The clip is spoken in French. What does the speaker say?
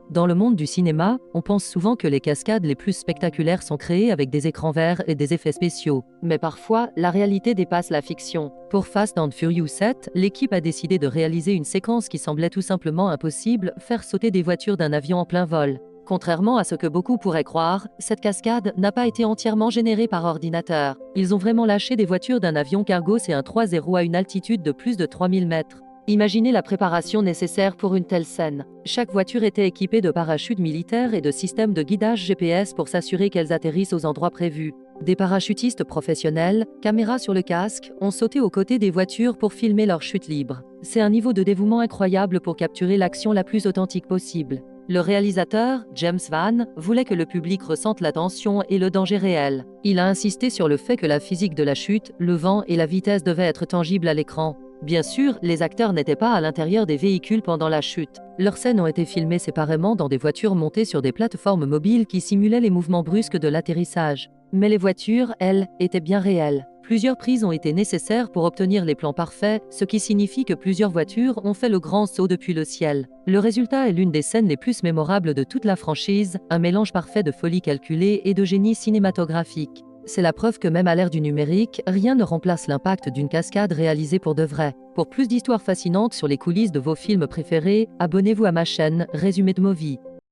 Dans le monde du cinéma, on pense souvent que les cascades les plus spectaculaires sont créées avec des écrans verts et des effets spéciaux. Mais parfois, la réalité dépasse la fiction. Pour Fast and Furious 7, l'équipe a décidé de réaliser une séquence qui semblait tout simplement impossible, faire sauter des voitures d'un avion en plein vol. Contrairement à ce que beaucoup pourraient croire, cette cascade n'a pas été entièrement générée par ordinateur. Ils ont vraiment lâché des voitures d'un avion cargo C-130 à une altitude de plus de 3000 mètres. Imaginez la préparation nécessaire pour une telle scène. Chaque voiture était équipée de parachutes militaires et de systèmes de guidage GPS pour s'assurer qu'elles atterrissent aux endroits prévus. Des parachutistes professionnels, caméras sur le casque, ont sauté aux côtés des voitures pour filmer leur chute libre. C'est un niveau de dévouement incroyable pour capturer l'action la plus authentique possible. Le réalisateur, James Van, voulait que le public ressente la tension et le danger réel. Il a insisté sur le fait que la physique de la chute, le vent et la vitesse devaient être tangibles à l'écran. Bien sûr, les acteurs n'étaient pas à l'intérieur des véhicules pendant la chute. Leurs scènes ont été filmées séparément dans des voitures montées sur des plateformes mobiles qui simulaient les mouvements brusques de l'atterrissage. Mais les voitures, elles, étaient bien réelles. Plusieurs prises ont été nécessaires pour obtenir les plans parfaits, ce qui signifie que plusieurs voitures ont fait le grand saut depuis le ciel. Le résultat est l'une des scènes les plus mémorables de toute la franchise, un mélange parfait de folie calculée et de génie cinématographique. C'est la preuve que même à l'ère du numérique, rien ne remplace l'impact d'une cascade réalisée pour de vrai. Pour plus d'histoires fascinantes sur les coulisses de vos films préférés, abonnez-vous à ma chaîne Résumé de Movie.